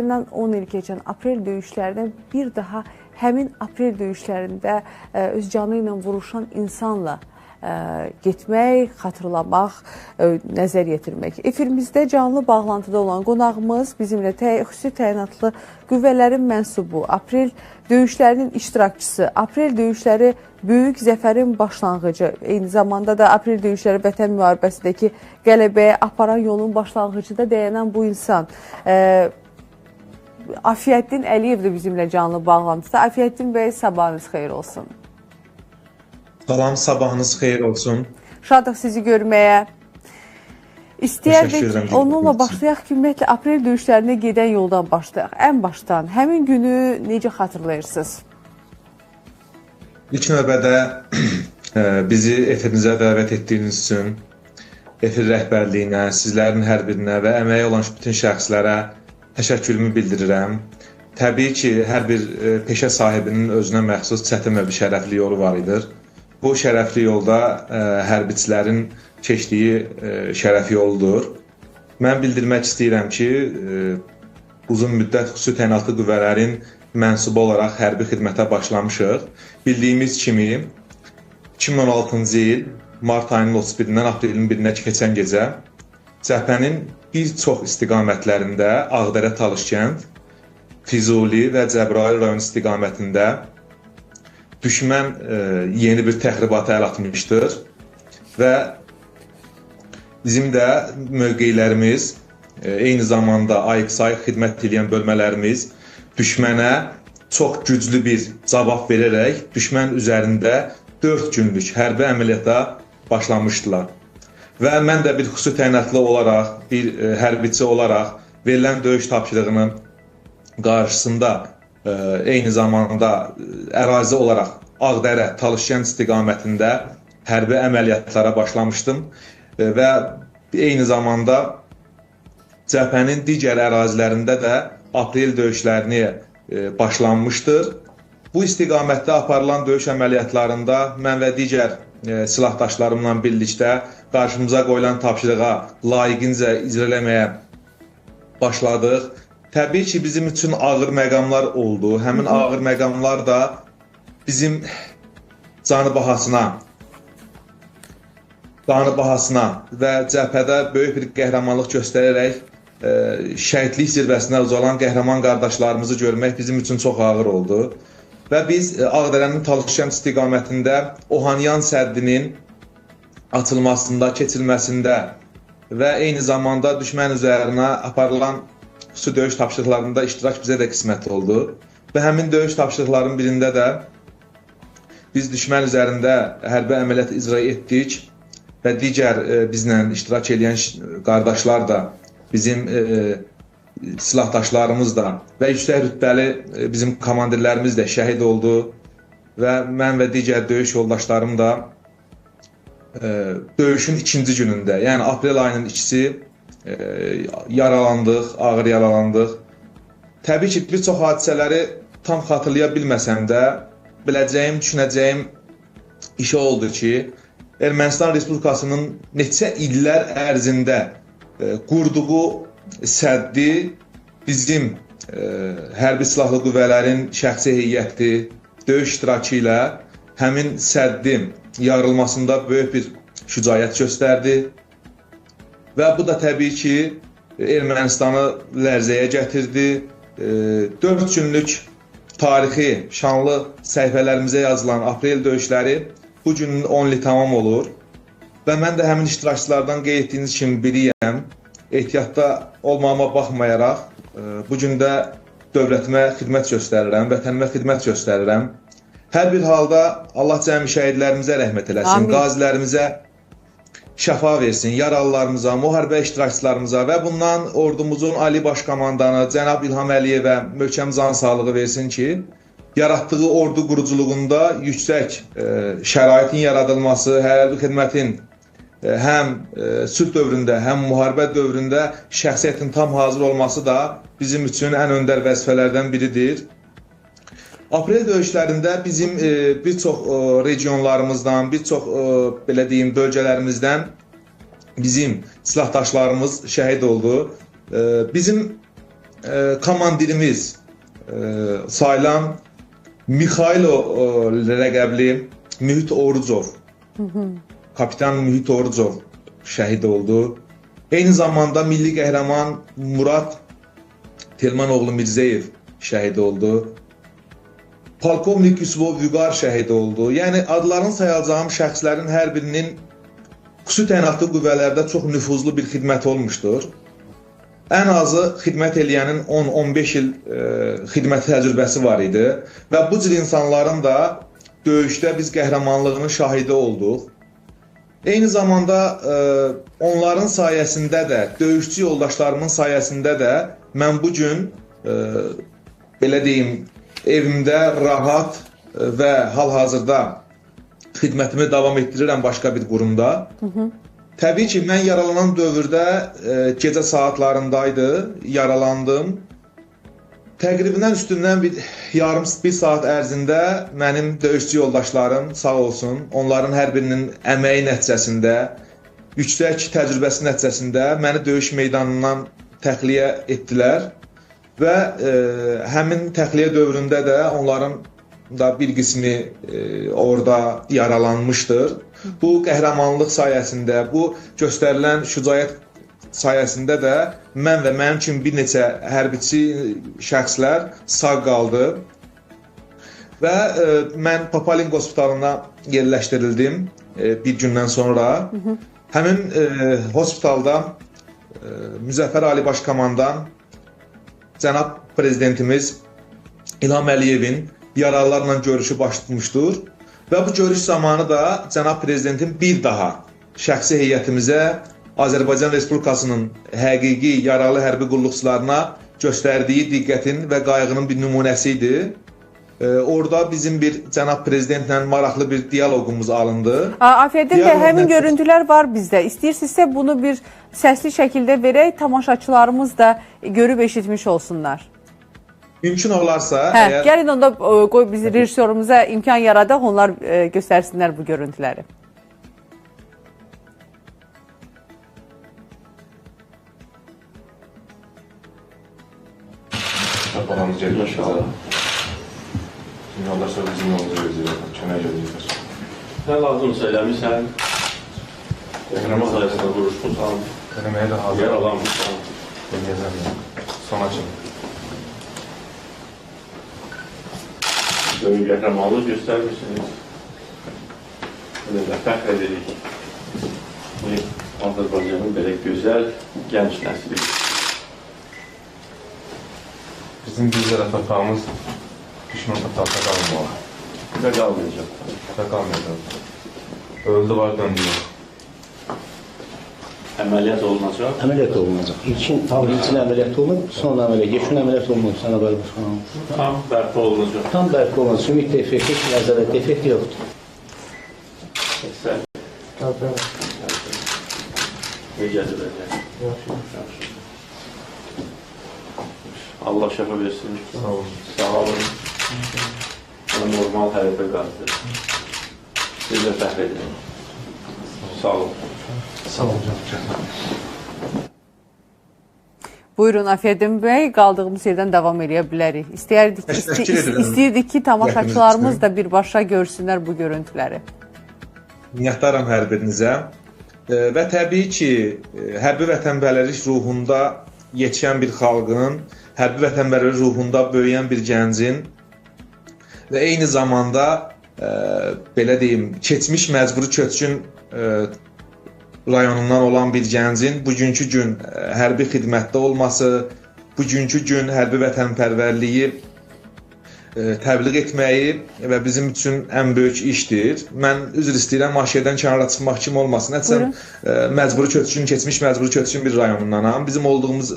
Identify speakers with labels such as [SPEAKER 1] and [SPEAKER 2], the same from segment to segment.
[SPEAKER 1] Aralarından 10 il keçən aprel döyüşlərindən bir daha həmin aprel döyüşlərində öz canı ilə vuruşan insanla getmək, xatırlamaq, nəzər yetirmək. Efirimizdə canlı bağlantıda olan qonağımız bizimlə xüsusi təyinatlı qüvvələrin mənsubu, aprel döyüşlərinin iştirakçısı, aprel döyüşləri böyük zəfərin başlanğıcı, eyni zamanda da aprel döyüşləri Vətən müharibəsindəki qələbəyə aparan yolun başlanğıcında dayanan bu insan. Afiyəddin Əliyev də bizimlə canlı bağlantıda. Afiyəddin bəy, sabahınız xeyir olsun.
[SPEAKER 2] Salam, sabahınız xeyir olsun.
[SPEAKER 1] Şadıq sizi görməyə. İstəyərdik onunla başlayaq ki, ümumiyyətlə aprel döyüşlərində gedən yoldan başlayaq. Ən başdan, həmin günü necə xatırlayırsınız?
[SPEAKER 2] İlk növbədə bizi efirinizə dəvət etdiyiniz üçün efir rəhbərliyinə, sizlərin hər birinə və əməyi olan bütün şəxslərə təşəkkürümü bildirirəm. Təbii ki, hər bir peşə sahibinin özünə məxsus çətin və bir şərəfli yolu var idir. Bu şərəfli yolda hərbiçilərin keçdiyi şərəf yoludur. Mən bildirmək istəyirəm ki, uzun müddət xüsusi təyinatlı qüvvələrin mənsubu olaraq hərbi xidmətə başlamışıq. Bildiyimiz kimi 2016-cı il mart ayının 31-dən aprelin 1-nə keçən gecə cəbhənin bir çox istiqamətlərində Ağdərə, Talışkənd, Füzuli və Cəbrayıl rayon istiqamətində düşmən yeni bir təxribata əl atmışdır və bizim də mövqelərimiz, eyni zamanda ayıq-sayıq xidmət edən bölmələrimiz düşmənə çox güclü bir cavab verərək düşmən üzərində 4 günlük hərbi əməliyyata başlamışdılar. Və mən də bir xüsusi təyinatlı olaraq, bir hərbiçi olaraq verilən döyüş tapşırığının qarşısında eyni zamanda ərazi olaraq Ağdərə, Talışkənd istiqamətində hərbi əməliyyatlara başlamışdım və eyni zamanda cəbhənin digər ərazilərində də aprel döyüşlərini başlanmışdır. Bu istiqamətdə aparılan döyüş əməliyyatlarında mən və digər silahdaşlarımla birlikdə qarşımıza qoyulan tapşırığa layiqincə icra eləməyə başladıq. Təbii ki, bizim üçün ağır məqamlar oldu. Həmin ağır məqamlar da bizim canı bahasına və cəbhədə böyük bir qəhrəmanlıq göstərərək şəhidlik zirvəsinə ucalan qəhrəman qardaşlarımızı görmək bizim üçün çox ağır oldu. Və biz Ağdərənin Talışkənd istiqamətində Ohanyan səddinin açılmasında, keçilməsində və eyni zamanda düşmən üzərinə aparılan xüsusi döyüş tapşırıqlarında iştirak bizə də qismət oldu. Və həmin döyüş tapşırıqlarının birində də biz düşmən üzərində hərbi əməliyyat icra etdik və digər bizlə iştirak edən qardaşlar da, bizim silahdaşlarımız da və yüksək rütbəli bizim komandirlərimiz də şəhid oldu və mən və digər döyüş yoldaşlarım da döyüşün ikinci günündə, yəni aprel ayının 2-si yaralandıq, ağır yaralandıq. Təbii ki, bir çox hadisələri tam xatırlaya bilməsəm də, biləcəyim, düşünəcəyim işi oldu ki, Ermənistan Respublikasının neçə illər ərzində qurduğu səddi bizim hərbi silahlı qüvvələrin şəxsi heyəti, döyüş iştirakı ilə həmin səddin yarılmasında böyük bir şücaət göstərdi. Və bu da təbii ki, Ermənistanı lərzəyə gətirdi. 4 günlük tarixi, şanlı səhifələrimizə yazılan aprel döyüşləri bu günün 10 ili tamam olur. Və mən də həmin iştirakçılardan qeyd etdiyiniz kimi biriyəm. Ehtiyatda olmağıma baxmayaraq, bu gün də dövlətimə xidmət göstərirəm, vətənimə xidmət göstərirəm. Hər bir halda Allah cəmi şəhidlərimizə rəhmət eləsin,
[SPEAKER 1] Amin.
[SPEAKER 2] Qazilərimizə şəfa versin, yaralılarımıza, müharibə iştirakçılarımıza və bundan ordumuzun Ali Baş Komandanı Cənab İlham Əliyevə möhkəm can sağlığı versin ki, yaratdığı ordu quruculuğunda yüksək şəraitin yaradılması, hərbi xidmətin həm sülh dövründə, həm müharibə dövründə şəxsiyyətin tam hazır olması da bizim üçün ən öndər vəzifələrdən biridir. Aprel döyüşlərində bizim bir çox regionlarımızdan, bir çox belə deyim bölgələrimizdən bizim silahdaşlarımız şəhid oldu. Bizim komandirimiz sayılan Mikhailo rəqəbli Mühit Orucov, kapitan Mühit Orucov şəhid oldu. Eyni zamanda milli qəhrəman Murad Telmanoğlu Mirzəyev şəhid oldu. Polkovnik Yusuf Vüqar şəhid oldu. Yəni adlarını sayacağım şəxslərin hər birinin xüsusi təyinatlı qüvvələrdə çox nüfuzlu bir xidməti olmuşdur. Ən azı xidmət eləyənin 10-15 il xidmət təcrübəsi var idi və bu cür insanların da döyüşdə biz qəhrəmanlığının şahidi olduq. Eyni zamanda onların sayəsində də, döyüşçü yoldaşlarımın sayəsində də mən bu gün belə deyim, evimdə rahat və hal-hazırda xidmətimi davam etdirirəm başqa bir qurumda. Təbii ki, mən yaralanan dövrdə gecə saatlarındaydı, yaralandım. Təqribindən üstündən bir saat ərzində mənim döyüşçü yoldaşlarım sağ olsun, onların hər birinin əməyi nəticəsində, yüksək təcrübəsi nəticəsində məni döyüş meydanından təxliyə etdilər və həmin təxliyə dövründə də onların da bir qismi orada yaralanmışdır. Bu qəhrəmanlıq sayəsində, bu göstərilən şücaət sayəsində də mən və mənim üçün bir neçə hərbiçi şəxslər sağ qaldı və mən Papalinq hospitalına yerləşdirildim bir gündən sonra. Həmin hospitalda Müzəffər Ali Baş Komandan cənab prezidentimiz İlham Əliyevin yaralılarla görüşü baş tutmuşdur və bu görüş zamanı da cənab prezidentin bir daha şəxsi heyətimizə Azərbaycan Respublikasının həqiqi yaralı hərbi qulluqçularına göstərdiyi diqqətin və qayğının bir nümunəsi idi. Orada bizim bir cənab prezidentlə maraqlı bir diyaloqumuz alındı.
[SPEAKER 1] Afəddin bəy, həmin görüntülər var bizdə. İstəyirsinizsə bunu bir səsli şəkildə verək, tamaşaçılarımız da görüb eşitmiş olsunlar.
[SPEAKER 2] Mümkün olarsa...
[SPEAKER 1] Gəlin onda qoy biz rejissorumuza imkan yaradaq, onlar göstərsinlər bu görüntüləri.
[SPEAKER 3] Balamız gelir aşağıda. Şimdi yoldaşlar bizim yolumuza gözləyir, kömək gözləyir.
[SPEAKER 4] Nə lazımsa eləmişsən, qəhrəman sayəsində vuruşmuşsan,
[SPEAKER 3] Eləməyə də hazır.
[SPEAKER 4] yaralanmışsan.
[SPEAKER 3] Eləyəcəm ya. Son açın.
[SPEAKER 4] Böyük qəhrəmanlıq göstərmişsiniz. Belə də fəxr edirik. Azərbaycanın belə gözəl, gənc nəsli.
[SPEAKER 3] Bizim bizlərə torpağımız düşman torpaqda qalmamalı.
[SPEAKER 4] Və qalmayacaq.
[SPEAKER 3] Və qalmayacaq. Öldü var, döndü yox.
[SPEAKER 4] Əməliyyat olunacaq.
[SPEAKER 5] Əməliyyat olunacaq. İlkin əməliyyat olunub, sonra əməliyyat, yekun əməliyyat olunub, sana böyle başkanım.
[SPEAKER 4] Tam bərpa olunacaq.
[SPEAKER 5] Tam bərpa olunacaq. Sümük defekti, nəzərət defekti yoxdur.
[SPEAKER 4] Sən necədir belə? Yaxşı. Allah şəfa versin.
[SPEAKER 3] Sağ olun.
[SPEAKER 4] Sağ olun. Normal hərəkətə qaldır. Siz də fəxr edin. Sağ olun.
[SPEAKER 3] Sağ olun canım.
[SPEAKER 1] Buyurun Afəddin bəy, qaldığımız yerdən davam edə bilərik. İstəyirdik ki, tamaşaçılarımız da birbaşa görsünlər bu görüntüləri.
[SPEAKER 2] Minnətdaram hər birinizə və təbii ki, hərbi vətənpərvərlik ruhunda yetişən bir xalqın, hərbi vətənpərvərlik ruhunda böyüyən bir gəncin və eyni zamanda belə deyim, keçmiş məcburi köçkün rayonundan olan bir gəncin bugünkü gün hərbi xidmətdə olması, bugünkü gün hərbi vətənpərvərliyi təbliğ etməyi və bizim üçün ən böyük işdir. Mən üzr istəyirəm, maşiyədən kənara çıxmaq kimi olmasın. Hətta məcburi köçkün, keçmiş məcburi köçkün bir rayonundanam. Bizim olduğumuz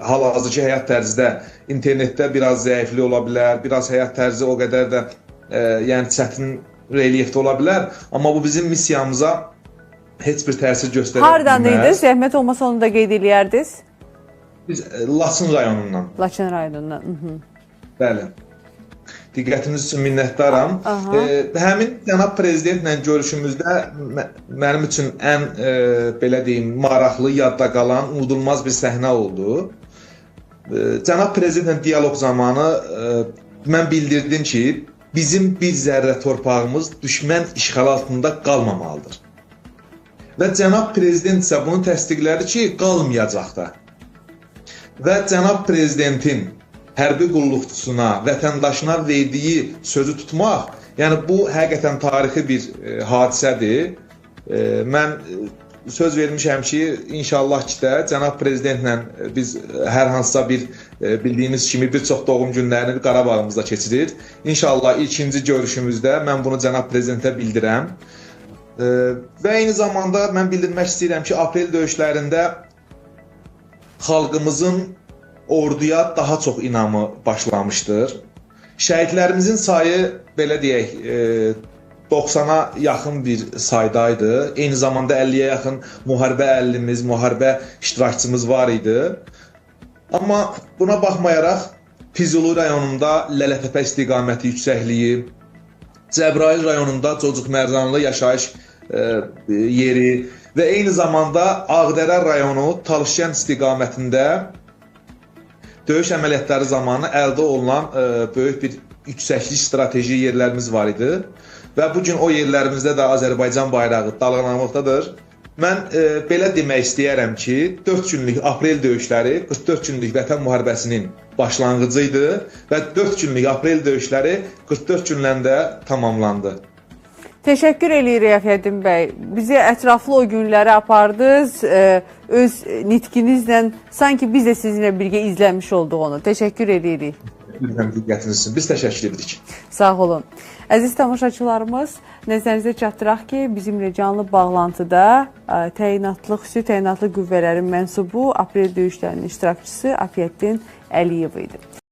[SPEAKER 2] hal-hazırki həyat tərzidə internetdə biraz zəiflik ola bilər, biraz həyat tərzi o qədər də yəni çətin relyefdə ola bilər. Amma bu bizim missiyamıza heç bir təsir göstərə bilməz.
[SPEAKER 1] Hardanıydınız? Zəhmət olmasa onu da qeyd eləyərdiniz.
[SPEAKER 2] Biz Laçın rayonundan.
[SPEAKER 1] Laçın rayonundan.
[SPEAKER 2] Bəli. Diqqətiniz üçün minnətdaram. Həmin cənab prezidentlə görüşümüzdə mənim üçün ən belə deyim, maraqlı, yadda qalan, unudulmaz bir səhnə oldu. Cənab Prezidentlə dialoq zamanı mən bildirdim ki, bizim bir zərrə torpağımız düşmən işğal altında qalmamalıdır. Və Cənab Prezident isə bunu təsdiqlədi ki, qalmayacaq da. Və Cənab Prezidentin hərbi qulluqçusuna, vətəndaşına verdiyi sözü tutmaq, yəni bu həqiqətən tarixi bir hadisədir. Mən söz vermişəm ki, inşallah ki də Cənab Prezidentlə biz hər hansısa bir bildiyimiz kimi bir çox doğum günlərini Qarabağımızda keçirir. İnşallah ikinci görüşümüzdə mən bunu Cənab Prezidentə bildirəm. Və eyni zamanda mən bildirmək istəyirəm ki, aprel döyüşlərində xalqımızın orduya daha çox inamı başlamışdır. Şəhidlərimizin sayı, belə deyək, 90-a yaxın bir saydaydı. Eyni zamanda 50-yə yaxın müharibə əlilimiz, müharibə iştirakçımız var idi. Amma buna baxmayaraq Füzuli rayonunda Lələtəpə istiqaməti yüksəkliyi, Cəbrayıl rayonunda Cocuq Mərzanlı yaşayış yeri və eyni zamanda Ağdərə rayonu Talışkən istiqamətində döyüş əməliyyatları zamanı əldə olunan böyük bir yüksəklik strateji yerlərimiz var idi. Və bugün o yerlərimizdə də Azərbaycan bayrağı dalğalanmaqdadır. Mən belə demək istəyərəm ki, 4 günlük aprel döyüşləri 44 günlük Vətən müharibəsinin başlanğıcı idi və 4 günlük aprel döyüşləri 44 günləndə tamamlandı.
[SPEAKER 1] Təşəkkür edirik Əfəddin bəy. Bizi ətraflı o günlərə apardınız. Öz nitkinizlə sanki biz də sizinlə birgə izləmiş olduq onu. Təşəkkür edirik.
[SPEAKER 2] Diqqətiniz üçün biz təşəkkür edirik.
[SPEAKER 1] Sağ olun. Əziz tamaşaçılarımız, nəzərinizə çatdıraq ki, bizimlə canlı bağlantıda xüsusi təyinatlı qüvvələrin mənsubu aprel döyüşlərinin iştirakçısı Əfəddin Əliyev idi.